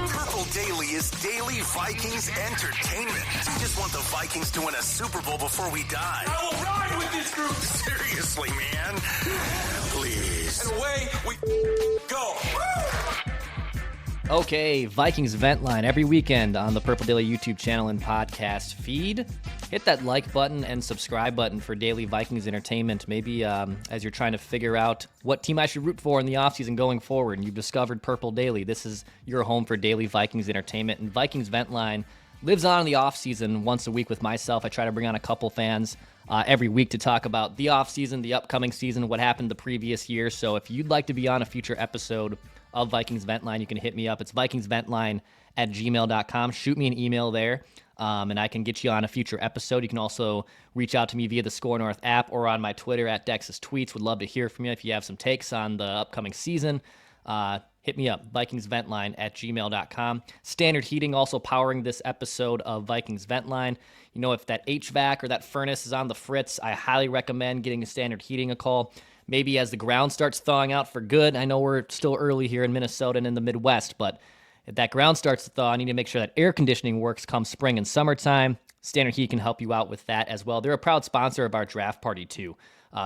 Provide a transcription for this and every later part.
Purple Daily is daily Vikings entertainment. We just want the Vikings to win a Super Bowl before we die. I will ride with this group. Seriously, man. Please. And away we go. Okay, Vikings Vent Line every weekend on the Purple Daily YouTube channel and podcast feed. Hit that like button and subscribe button for daily Vikings entertainment. Maybe as you're trying to figure out what team I should root for in the offseason going forward, and you've discovered Purple Daily, this is your home for daily Vikings entertainment. And Vikings Vent Line lives on in the offseason once a week with myself. I try to bring on a couple fans every week to talk about the offseason, the upcoming season, what happened the previous year. So if you'd like to be on a future episode of Vikings Vent Line, you can hit me up. It's vikingsventline@gmail.com. Shoot me an email there, and I can get you on a future episode. You can also reach out to me via the Score North app or on my Twitter @Dex's Tweets. Would love to hear from you if you have some takes on the upcoming season. Hit me up, vikingsventline@gmail.com. Standard Heating also powering this episode of Vikings Vent Line. You know, if that HVAC or that furnace is on the fritz, I highly recommend getting Standard Heating a call. Maybe as the ground starts thawing out for good. I know we're still early here in Minnesota and in the Midwest, but if that ground starts to thaw, I need to make sure that air conditioning works come spring and summertime. Standard Heat can help you out with that as well. They're a proud sponsor of our draft party too.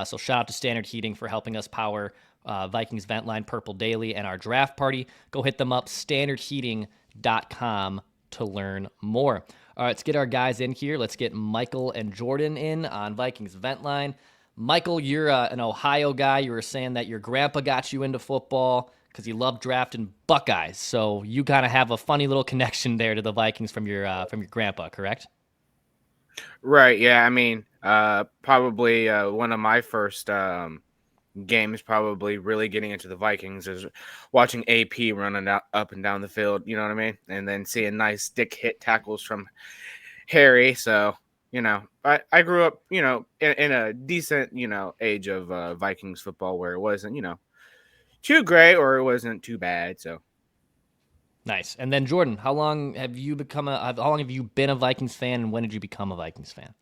So shout out to Standard Heating for helping us power Vikings Vent Line, Purple Daily, and our draft party. Go hit them up, standardheating.com, to learn more. All right, let's get our guys in here. Let's get Michael and Jordan in on Vikings Vent Line. Michael, you're an Ohio guy. You were saying that your grandpa got you into football because he loved drafting Buckeyes. So you kind of have a funny little connection there to the Vikings from your grandpa, correct? Right. Yeah. I mean, probably one of my first games, probably really getting into the Vikings, is watching AP running up and down the field. You know what I mean? And then seeing nice stick hit tackles from Harry. So, you know, I grew up, you know, in a decent, you know, age of Vikings football where it wasn't, you know, too great or it wasn't too bad. So nice. And then Jordan, how long have you been a Vikings fan, and when did you become a Vikings fan?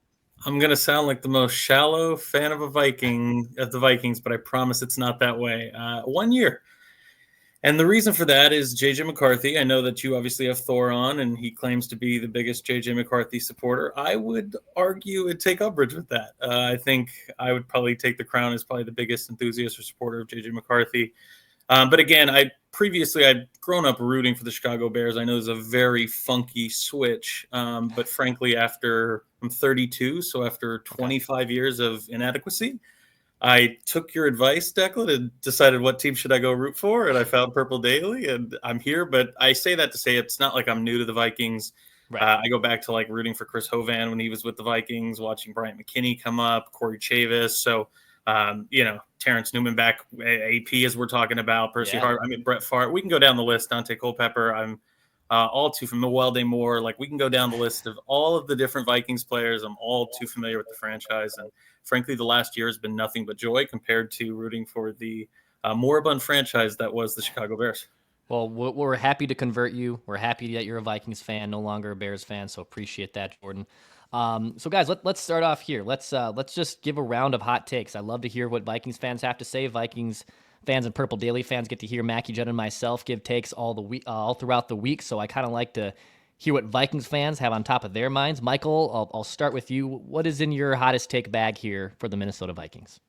I'm gonna sound like the most shallow fan of the Vikings, but I promise it's not that way. 1 year. And the reason for that is J.J. McCarthy. I know that you obviously have Thor on, and he claims to be the biggest J.J. McCarthy supporter. I would argue and take umbrage with that. I think I would probably take the crown as probably the biggest enthusiast or supporter of J.J. McCarthy. But again, I'd grown up rooting for the Chicago Bears. I know it's a very funky switch, but frankly, I'm 32, so after 25 years of inadequacy, I took your advice, Declan, and decided what team should I go root for, and I found Purple Daily, and I'm here. But I say that to say it's not like I'm new to the Vikings. Right. I go back to like rooting for Chris Hovan when he was with the Vikings, watching Bryant McKinney come up, Corey Chavis. So, you know, Terrence Newman back, AP as we're talking about, Percy Hart. I mean, Brett Favre. We can go down the list. Dante Culpepper. I'm all too familiar. Milwelde Moore. Like, we can go down the list of all of the different Vikings players. I'm all too familiar with the franchise, and frankly, the last year has been nothing but joy compared to rooting for the moribund franchise that was the Chicago Bears. Well, we're happy to convert you. We're happy that you're a Vikings fan, no longer a Bears fan. So appreciate that, Jordan. So guys, let's start off here. Let's just give a round of hot takes. I love to hear what Vikings fans have to say. Vikings fans and Purple Daily fans get to hear Mackie Judd and myself give takes all throughout the week. So I kind of like to hear what Vikings fans have on top of their minds. Michael, I'll start with you. What is in your hottest take bag here for the Minnesota Vikings?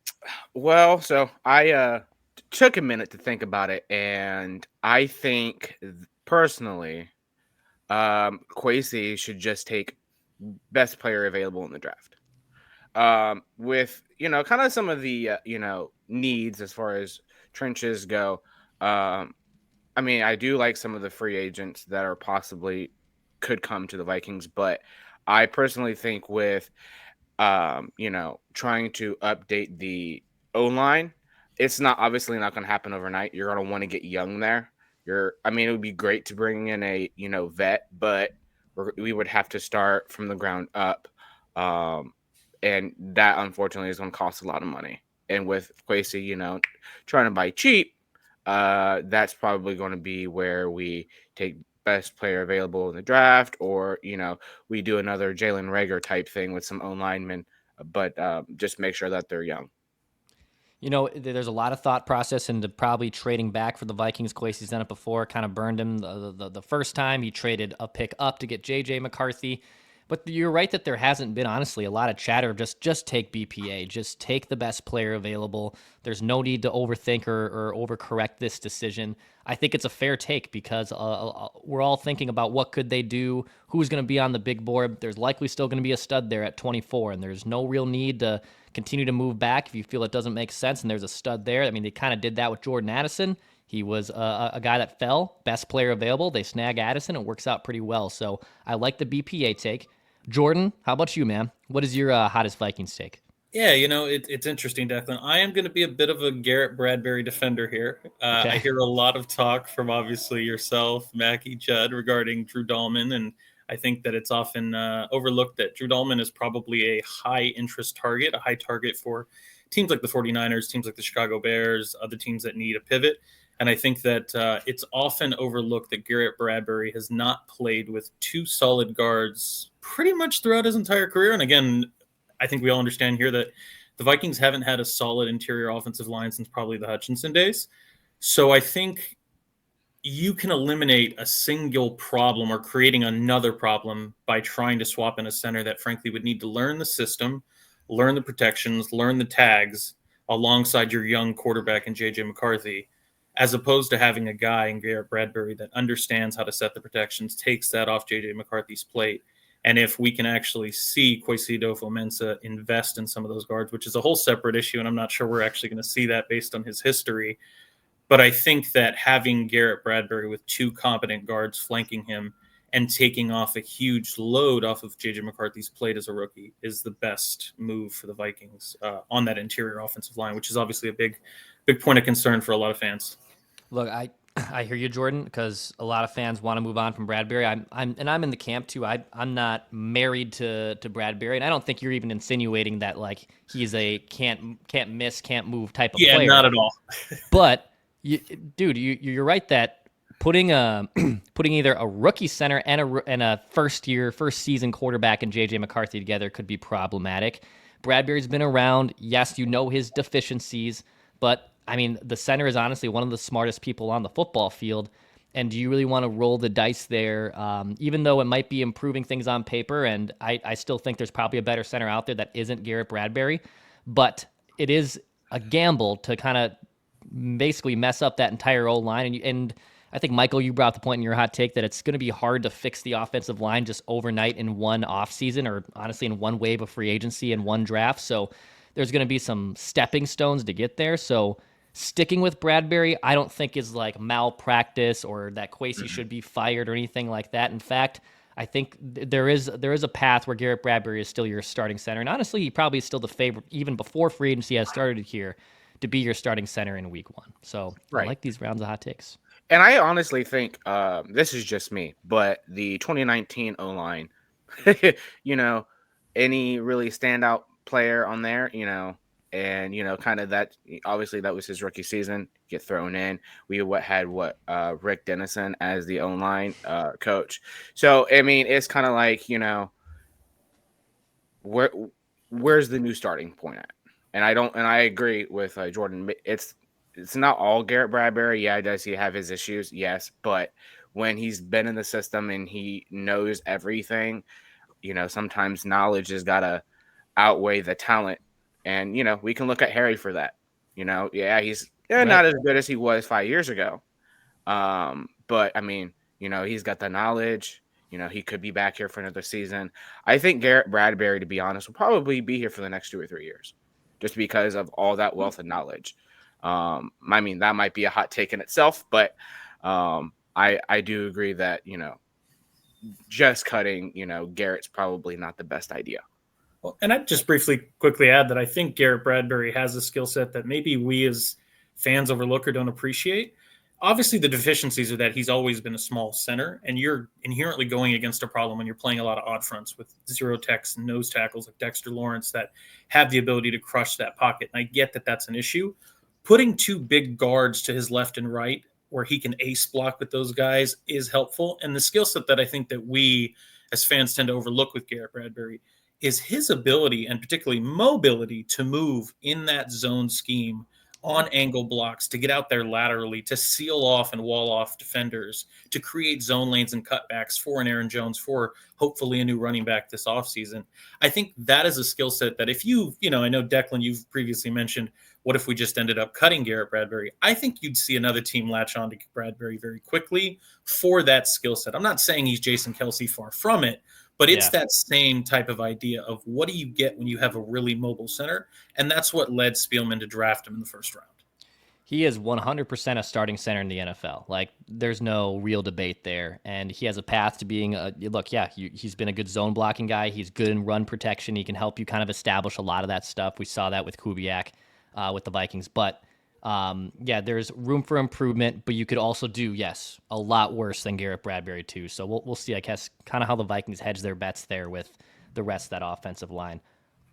Well, so I took a minute to think about it, and I think personally, Kwesi should just take best player available in the draft. With, you know, kind of some of the you know, needs as far as trenches go. I mean, I do like some of the free agents that are possibly could come to the Vikings, but I personally think with you know, trying to update the O-line, it's obviously not going to happen overnight. You're going to want to get young there. I mean, it would be great to bring in a, you know, vet, but we would have to start from the ground up. And that unfortunately is going to cost a lot of money. And with Kwesi, you know, trying to buy cheap, that's probably going to be where we take best player available in the draft, or, you know, we do another Jalen Reagor type thing with some O linemen, but just make sure that they're young. You know, there's a lot of thought process into probably trading back for the Vikings. Kwesi's done it before, kind of burned him the first time. He traded a pick up to get J.J. McCarthy. But you're right that there hasn't been, honestly, a lot of chatter. Just take BPA. Just take the best player available. There's no need to overthink or overcorrect this decision. I think it's a fair take because we're all thinking about what could they do, who's going to be on the big board. There's likely still going to be a stud there at 24, and there's no real need to continue to move back if you feel it doesn't make sense and there's a stud there. I mean, they kind of did that with Jordan Addison. He was a guy that fell, best player available. They snag Addison. It works out pretty well. So I like the BPA take. Jordan, how about you, man? What is your hottest Vikings take? Yeah, it's interesting, Declan. I am going to be a bit of a Garrett Bradbury defender here. Okay. I hear a lot of talk from obviously yourself, Mackie, Judd, regarding Drew Dahlman, and I think that it's often overlooked that Drew Dahlman is probably a high-interest target, a high target for teams like the 49ers, teams like the Chicago Bears, other teams that need a pivot. And I think that it's often overlooked that Garrett Bradbury has not played with two solid guards pretty much throughout his entire career. And again, I think we all understand here that the Vikings haven't had a solid interior offensive line since probably the Hutchinson days. So I think you can eliminate a single problem or creating another problem by trying to swap in a center that frankly would need to learn the system, learn the protections, learn the tags alongside your young quarterback in J.J. McCarthy, as opposed to having a guy in Garrett Bradbury that understands how to set the protections, takes that off J.J. McCarthy's plate. And if we can actually see Kwesi Adofo-Mensah invest in some of those guards, which is a whole separate issue, and I'm not sure we're actually going to see that based on his history. But I think that having Garrett Bradbury with two competent guards flanking him and taking off a huge load off of J.J. McCarthy's plate as a rookie is the best move for the Vikings on that interior offensive line, which is obviously a big point of concern for a lot of fans. Look, I hear you, Jordan, because a lot of fans want to move on from Bradbury. I'm in the camp too. I'm not married to Bradbury, and I don't think you're even insinuating that like he's a can't miss, can't move type of player. Yeah, not at all. But you're right that putting either a rookie center and a first season quarterback in J.J. McCarthy together could be problematic. Bradbury's been around. Yes, you know his deficiencies, but I mean, the center is honestly one of the smartest people on the football field. And do you really want to roll the dice there? Even though it might be improving things on paper, and I still think there's probably a better center out there that isn't Garrett Bradbury, but it is a gamble to kind of basically mess up that entire O-line. And I think, Michael, you brought the point in your hot take that it's going to be hard to fix the offensive line just overnight in one offseason, or honestly in one wave of free agency and one draft. So there's going to be some stepping stones to get there. So sticking with Bradbury, I don't think is like malpractice or that Kwesi should be fired or anything like that. In fact, I think there is a path where Garrett Bradbury is still your starting center. And honestly, he probably is still the favorite, even before free agency has started here, to be your starting center in week one. So right. I like these rounds of hot takes. And I honestly think this is just me, but the 2019 O-line, any really standout player on there, and kind of that, obviously that was his rookie season, get thrown in. We had Rick Dennison as the O-line coach. So I mean, it's kind of like, where's the new starting point at? And I agree with Jordan. It's not all Garrett Bradbury. Yeah, does he have his issues? Yes, but when he's been in the system and he knows everything, sometimes knowledge has got to outweigh the talent. And, we can look at Harry for that. He's not as good as he was 5 years ago. But, I mean, he's got the knowledge. He could be back here for another season. I think Garrett Bradbury, to be honest, will probably be here for the next 2 or 3 years just because of all that wealth of knowledge. I mean, that might be a hot take in itself, but I do agree that, just cutting, Garrett's probably not the best idea. Well, and I'd just quickly add that I think Garrett Bradbury has a skill set that maybe we as fans overlook or don't appreciate. Obviously, the deficiencies are that he's always been a small center, and you're inherently going against a problem when you're playing a lot of odd fronts with zero techs and nose tackles like Dexter Lawrence that have the ability to crush that pocket. And I get that that's an issue. Putting two big guards to his left and right where he can ace block with those guys is helpful. And the skill set that I think that we as fans tend to overlook with Garrett Bradbury is his ability and particularly mobility to move in that zone scheme on angle blocks, to get out there laterally, to seal off and wall off defenders, to create zone lanes and cutbacks for an Aaron Jones, for hopefully a new running back this offseason. I think that is a skill set that if I know Declan, you've previously mentioned, what if we just ended up cutting Garrett Bradbury? I think you'd see another team latch on to Bradbury very quickly for that skill set. I'm not saying he's Jason Kelce, far from it, but it's that same type of idea of what do you get when you have a really mobile center? And that's what led Spielman to draft him in the first round. He is 100% a starting center in the NFL. Like, there's no real debate there. And he has a path to being he's been a good zone blocking guy. He's good in run protection. He can help you kind of establish a lot of that stuff. We saw that with Kubiak with the Vikings. But there's room for improvement, but you could also do, a lot worse than Garrett Bradbury too. So we'll see, I guess, kind of how the Vikings hedge their bets there with the rest of that offensive line.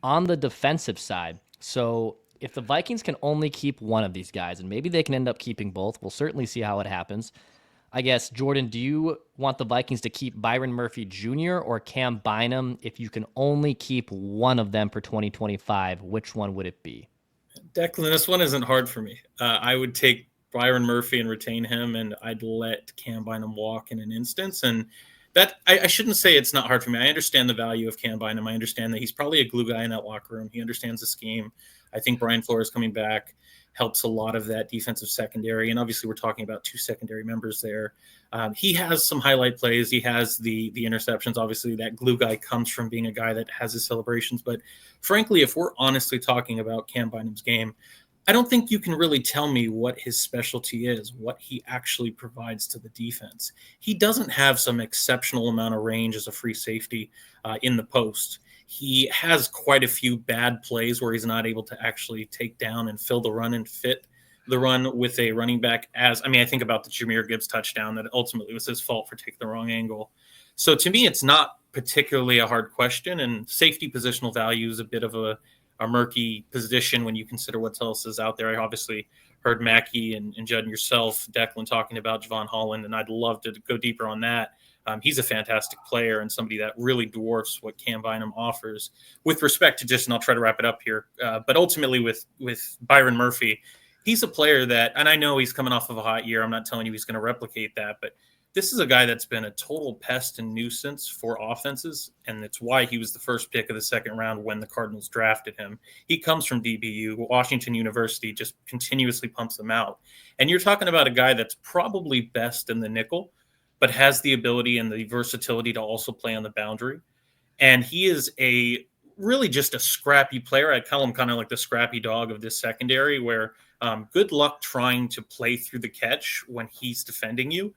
On the defensive side, so if the Vikings can only keep one of these guys, and maybe they can end up keeping both, we'll certainly see how it happens. I guess, Jordan, do you want the Vikings to keep Byron Murphy Jr. or Cam Bynum? If you can only keep one of them for 2025, which one would it be? Declan, this one isn't hard for me. I would take Byron Murphy and retain him, and I'd let Cam Bynum walk in an instance. And that I shouldn't say it's not hard for me. I understand the value of Cam Bynum. I understand that he's probably a glue guy in that locker room. He understands the scheme. I think Brian Flores coming back helps a lot of that defensive secondary. And obviously we're talking about two secondary members there. He has some highlight plays. He has the interceptions. Obviously that glue guy comes from being a guy that has his celebrations. But frankly, if we're honestly talking about Cam Bynum's game, I don't think you can really tell me what his specialty is, what he actually provides to the defense. He doesn't have some exceptional amount of range as a free safety in the post. He has quite a few bad plays where he's not able to actually take down and fill the run and fit the run with a running back. I think about the Jahmyr Gibbs touchdown that ultimately was his fault for taking the wrong angle. So to me, it's not particularly a hard question, and safety positional value is a bit of a murky position when you consider what else is out there. I obviously heard Mackie and Judd and yourself, Declan, talking about Javon Holland, and I'd love to go deeper on that. He's a fantastic player and somebody that really dwarfs what Cam Bynum offers with respect to and I'll try to wrap it up here. But ultimately with Byron Murphy, he's a player that, and I know he's coming off of a hot year. I'm not telling you he's going to replicate that, but this is a guy that's been a total pest and nuisance for offenses, and it's why he was the first pick of the second round when the Cardinals drafted him. He comes from DBU. Washington University just continuously pumps them out. And you're talking about a guy that's probably best in the nickel, but has the ability and the versatility to also play on the boundary. And he is really just a scrappy player. I call him kind of like the scrappy dog of this secondary, where good luck trying to play through the catch when he's defending you.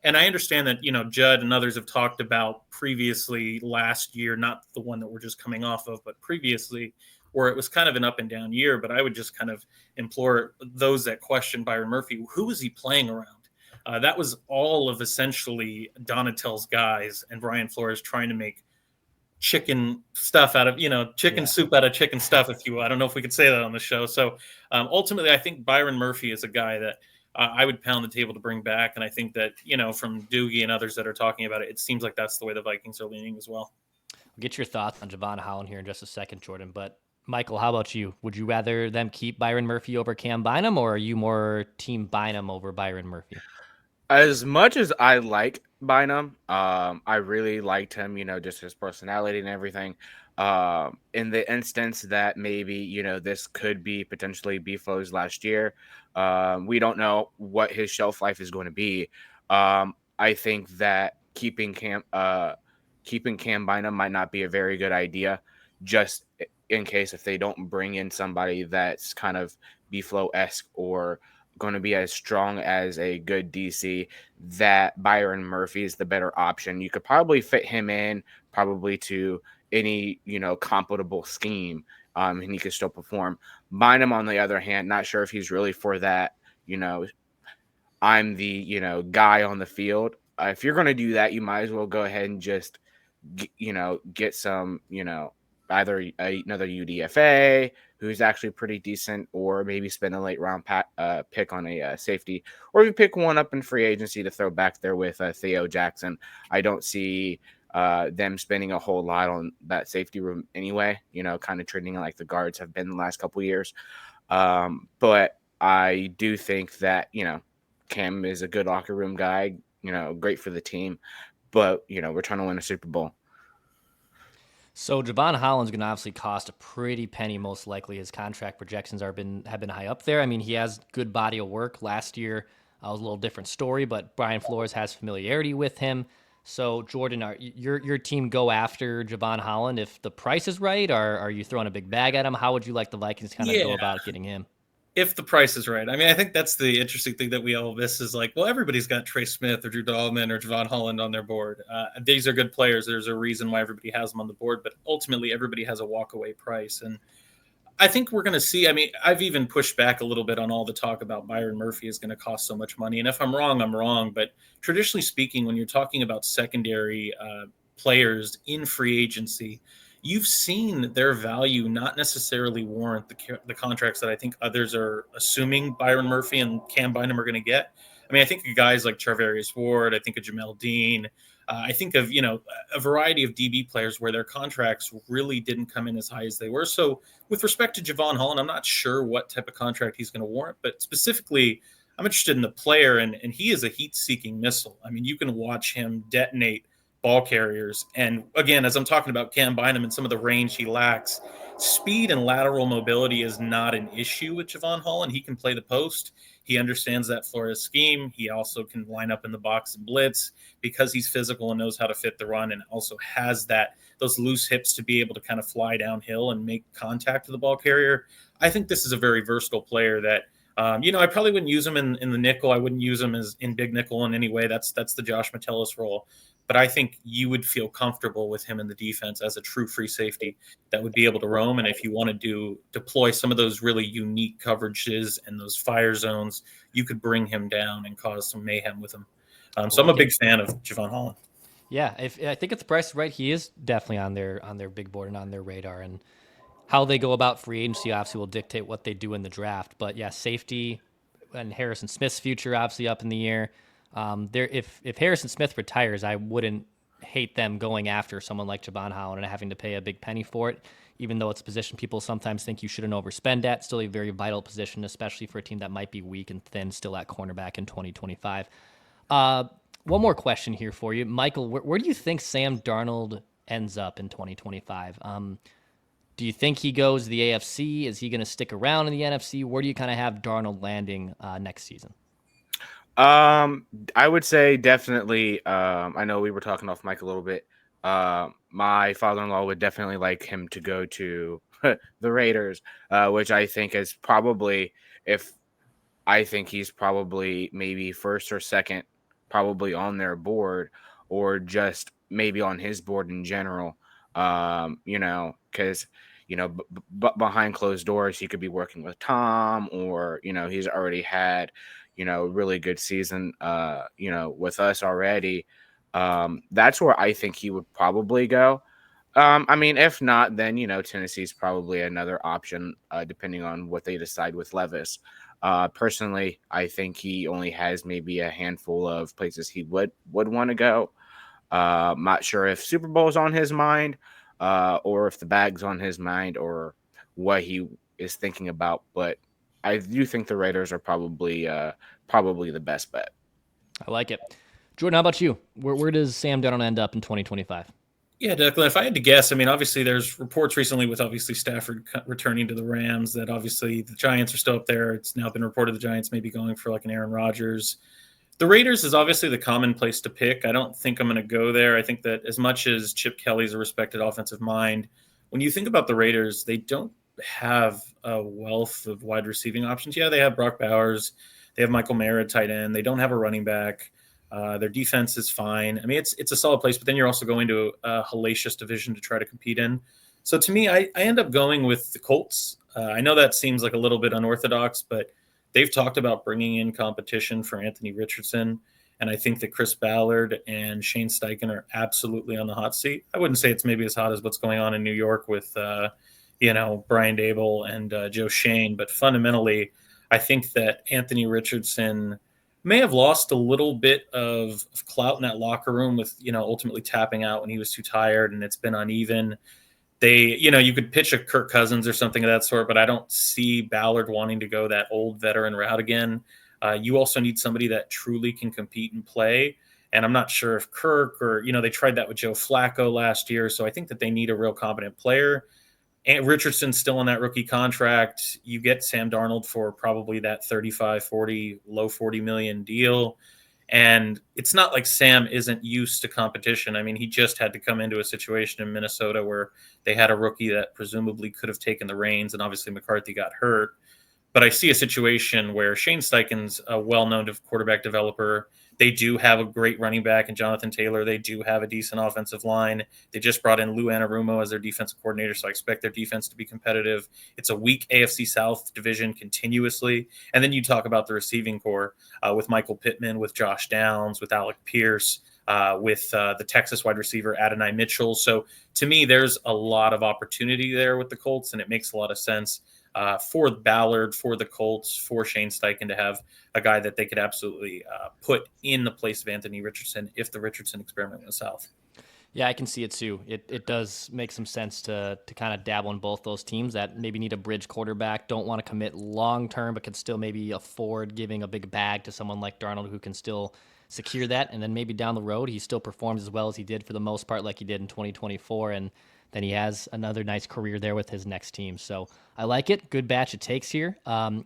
And I understand that, Judd and others have talked about previously last year, not the one that we're just coming off of, but previously, where it was kind of an up and down year. But I would just kind of implore those that question Byron Murphy, who was he playing around? That was all of essentially Donatel's guys and Brian Flores trying to make chicken stuff out of, soup out of chicken stuff, if you will. I don't know if we could say that on the show. So ultimately, I think Byron Murphy is a guy that I would pound the table to bring back. And I think that, from Doogie and others that are talking about it, it seems like that's the way the Vikings are leaning as well. We'll get your thoughts on Javon Holland here in just a second, Jordan. But Michael, how about you? Would you rather them keep Byron Murphy over Cam Bynum, or are you more team Bynum over Byron Murphy? As much as I like Bynum, I really liked him, just his personality and everything. In the instance that maybe, this could be potentially Beeflo's last year, we don't know what his shelf life is going to be. I think that keeping Cam Bynum might not be a very good idea, just in case if they don't bring in somebody that's kind of Beeflo-esque or going to be as strong as a good DC, that Byron Murphy is the better option. You could probably fit him in probably to any, compatible scheme, and he could still perform. Bynum, on the other hand, not sure if he's really for that, I'm the, guy on the field. If you're going to do that, you might as well go ahead and just, get some, either another UDFA who's actually pretty decent, or maybe spend a late round pick on a safety, or if you pick one up in free agency to throw back there with Theo Jackson. I don't see them spending a whole lot on that safety room anyway, kind of treating it like the guards have been the last couple of years. But I do think that, Cam is a good locker room guy, great for the team, but, we're trying to win a Super Bowl. So Javon Holland's going to obviously cost a pretty penny, most likely. His contract projections have been high up there. I mean, he has good body of work. Last year was a little different story, but Brian Flores has familiarity with him. So Jordan, your team go after Javon Holland if the price is right, or are you throwing a big bag at him? How would you like the Vikings kind of go about getting him? If the price is right. I mean, I think that's the interesting thing that we all miss is like, well, everybody's got Trey Smith or Drew Dahlman or Javon Holland on their board. These are good players. There's a reason why everybody has them on the board, but ultimately everybody has a walkaway price. And I think we're going to see, I mean, I've even pushed back a little bit on all the talk about Byron Murphy is going to cost so much money. And if I'm wrong, I'm wrong. But traditionally speaking, when you're talking about secondary players in free agency, you've seen their value not necessarily warrant the contracts that I think others are assuming Byron Murphy and Cam Bynum are going to get. I mean, I think of guys like Charvarius Ward, I think of Jamel Dean, I think of, a variety of DB players where their contracts really didn't come in as high as they were. So with respect to Javon Holland, I'm not sure what type of contract he's going to warrant, but specifically, I'm interested in the player, and he is a heat-seeking missile. I mean, you can watch him detonate ball carriers. And again, as I'm talking about Cam Bynum and some of the range he lacks, speed and lateral mobility is not an issue with Javon Holland. He can play the post. He understands that Flores scheme. He also can line up in the box and blitz because he's physical and knows how to fit the run, and also has those loose hips to be able to kind of fly downhill and make contact with the ball carrier. I think this is a very versatile player that, I probably wouldn't use him in the nickel. I wouldn't use him as in big nickel in any way. That's the Josh Metellus role. But I think you would feel comfortable with him in the defense as a true free safety that would be able to roam. And if you want to deploy some of those really unique coverages and those fire zones, you could bring him down and cause some mayhem with him. So I'm a big fan of Javon Holland. Yeah, I think if the price is right, he is definitely on their big board and on their radar. And how they go about free agency obviously will dictate what they do in the draft. But yeah, safety and Harrison Smith's future obviously up in the air. If Harrison Smith retires, I wouldn't hate them going after someone like Javon Holland and having to pay a big penny for it, even though it's a position people sometimes think you shouldn't overspend at. Still a very vital position, especially for a team that might be weak and thin still at cornerback in 2025. One more question here for you. Michael, where do you think Sam Darnold ends up in 2025? Do you think he goes to the AFC? Is he going to stick around in the NFC? Where do you kind of have Darnold landing next season? I would say definitely, I know we were talking off mic a little bit. My father-in-law would definitely like him to go to the Raiders, which I think is probably, he's probably maybe first or second, probably on their board, or just maybe on his board in general. Because, behind closed doors, he could be working with Tom, or, he's already had, really good season, with us already. That's where I think he would probably go. If not, then, Tennessee's probably another option, depending on what they decide with Levis. Personally, I think he only has maybe a handful of places he would want to go. Not sure if Super Bowl is on his mind, or if the bag's on his mind, or what he is thinking about, but I do think the Raiders are probably the best bet. I like it. Jordan, how about you? Where does Sam Darnold end up in 2025? Yeah, Declan, if I had to guess, obviously there's reports recently with obviously Stafford returning to the Rams that obviously the Giants are still up there. It's now been reported the Giants may be going for like an Aaron Rodgers. The Raiders is obviously the common place to pick. I don't think I'm going to go there. I think that as much as Chip Kelly's a respected offensive mind, when you think about the Raiders, they don't have a wealth of wide receiving options. Yeah, they have Brock Bowers. They have Michael Mayer at tight end. They don't have a running back. Their defense is fine. It's a solid place, but then you're also going to a hellacious division to try to compete in. So to me, I end up going with the Colts. I know that seems like a little bit unorthodox, but they've talked about bringing in competition for Anthony Richardson. And I think that Chris Ballard and Shane Steichen are absolutely on the hot seat. I wouldn't say it's maybe as hot as what's going on in New York with, Brian Dable and Joe Shane. But fundamentally, I think that Anthony Richardson may have lost a little bit of clout in that locker room with, ultimately tapping out when he was too tired and it's been uneven. You could pitch a Kirk Cousins or something of that sort, but I don't see Ballard wanting to go that old veteran route again. You also need somebody that truly can compete and play. And I'm not sure if Kirk or, they tried that with Joe Flacco last year. So I think that they need a real competent player. And Richardson's still on that rookie contract. You get Sam Darnold for probably that 35, 40, low 40 million deal. And it's not like Sam isn't used to competition. I mean, he just had to come into a situation in Minnesota where they had a rookie that presumably could have taken the reins, and obviously McCarthy got hurt. But I see a situation where Shane Steichen's a well-known quarterback developer. They do have a great running back in Jonathan Taylor. They do have a decent offensive line. They just brought in Lou Anarumo as their defensive coordinator, so I expect their defense to be competitive. It's a weak AFC South division continuously. And then you talk about the receiving core with Michael Pittman, with Josh Downs, with Alec Pierce, with the Texas wide receiver Adonai Mitchell. So to me, there's a lot of opportunity there with the Colts, and it makes a lot of sense for Ballard, for the Colts, for Shane Steichen to have a guy that they could absolutely put in the place of Anthony Richardson if the Richardson experiment went south. Yeah, I can see it too. It does make some sense to kind of dabble in both those teams that maybe need a bridge quarterback, don't want to commit long term, but can still maybe afford giving a big bag to someone like Darnold who can still secure that. And then maybe down the road, he still performs as well as he did for the most part, like he did in 2024. And then he has another nice career there with his next team. So I like it. Good batch of takes here.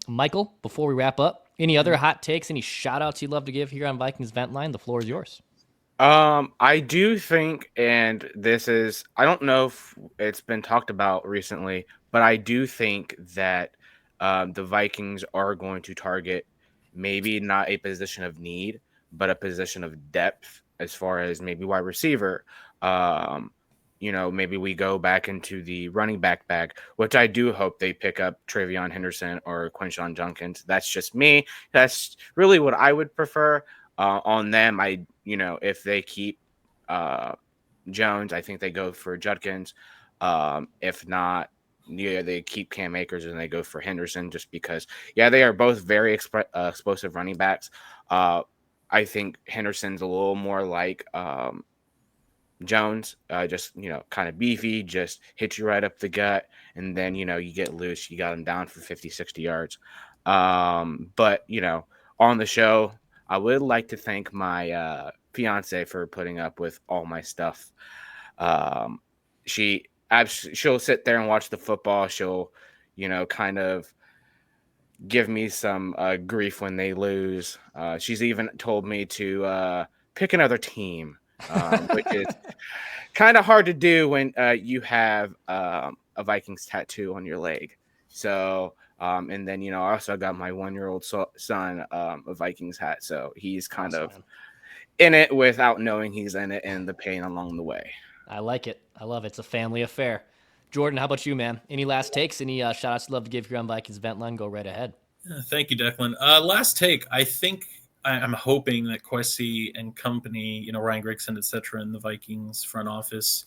Michael, before we wrap up, any other hot takes, any shout outs you'd love to give here on Vikings Vent Line? The floor is yours. I do think, and I don't know if it's been talked about recently, but I do think that the Vikings are going to target maybe not a position of need, but a position of depth as far as maybe wide receiver. Maybe we go back into the running back bag, which I do hope they pick up Travion Henderson or Quinshon Judkins. That's just me. That's really what I would prefer on them. If they keep Jones, I think they go for Judkins. If not, they keep Cam Akers and they go for Henderson just because, they are both very explosive running backs. I think Henderson's a little more like Jones, just, kind of beefy, just hit you right up the gut. And then, you get loose, you got him down for 50, 60 yards. But, on the show, I would like to thank my fiance for putting up with all my stuff. She'll sit there and watch the football. She'll, kind of give me some grief when they lose. She's even told me to pick another team. Which is kind of hard to do when you have a Vikings tattoo on your leg. So, and then, I also got my 1-year-old son a Vikings hat. So he's kind of in it without knowing he's in it and the pain along the way. I like it. I love it. It's a family affair. Jordan, how about you, man? Any last takes? Any shout outs you'd love to give here on Vikings Vent Line? Go right ahead. Thank you, Declan. Last take. I think I'm hoping that Kwesi and company, Ryan Grigson, et cetera, in the Vikings front office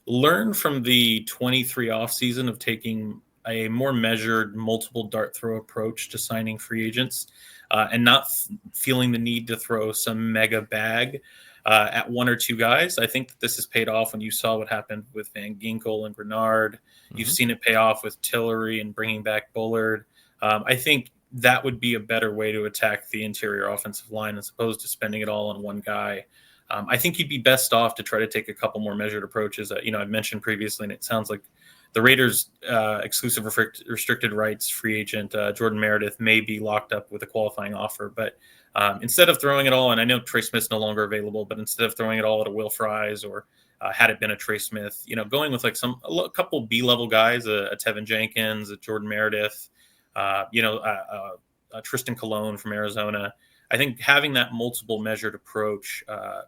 learn from the 23 offseason of taking a more measured, multiple dart throw approach to signing free agents and not feeling the need to throw some mega bag at one or two guys. I think that this has paid off when you saw what happened with Van Ginkel and Bernard. Mm-hmm. You've seen it pay off with Tillery and bringing back Bullard. I think that would be a better way to attack the interior offensive line as opposed to spending it all on one guy. I think you'd be best off to try to take a couple more measured approaches. I've mentioned previously, and it sounds like the Raiders' exclusive restricted rights free agent, Jordan Meredith, may be locked up with a qualifying offer. But instead of throwing it all, and I know Trey Smith's no longer available, but instead of throwing it all at a Will Fries or had it been a Trey Smith, going with like a couple B-level guys, a Tevin Jenkins, a Jordan Meredith, Tristan Colon from Arizona. I think having that multiple measured approach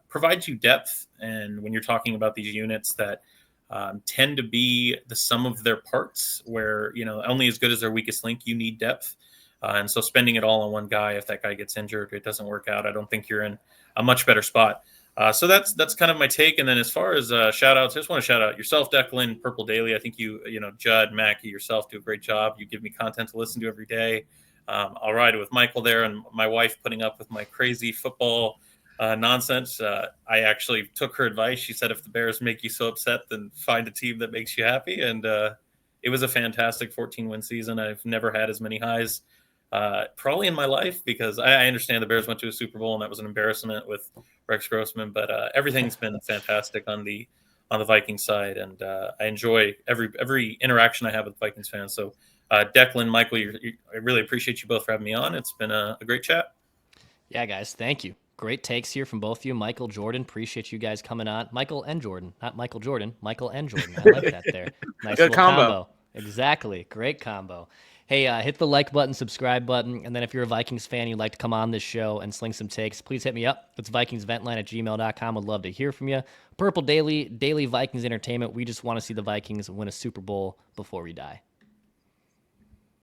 provides you depth. And when you're talking about these units that tend to be the sum of their parts, where, only as good as their weakest link, you need depth. And so spending it all on one guy, if that guy gets injured, it doesn't work out, I don't think you're in a much better spot. So that's kind of my take. And then as far as shout outs, I just want to shout out yourself, Declan, Purple Daily. I think you Judd, Mackie, yourself do a great job. You give me content to listen to every day. I'll ride with Michael there, and my wife putting up with my crazy football nonsense. I actually took her advice. She said, if the Bears make you so upset, then find a team that makes you happy. And it was a fantastic 14-win season. I've never had as many highs probably in my life, because I understand the Bears went to a Super Bowl and that was an embarrassment with Rex Grossman, but everything's been fantastic on the Vikings side, and I enjoy every interaction I have with Vikings fans. So Declan, Michael, I really appreciate you both for having me on. It's been a great chat. Yeah, guys, thank you. Great takes here from both of you. Michael, Jordan, appreciate you guys coming on. Michael and Jordan, not Michael Jordan, Michael and Jordan. I like that there. Nice Good little combo. Exactly. Great combo. Hey, hit the like button, subscribe button, and then if you're a Vikings fan, you'd like to come on this show and sling some takes, please hit me up. It's VikingsVentLine@gmail.com. I'd love to hear from you. Purple Daily Vikings Entertainment. We just want to see the Vikings win a Super Bowl before we die.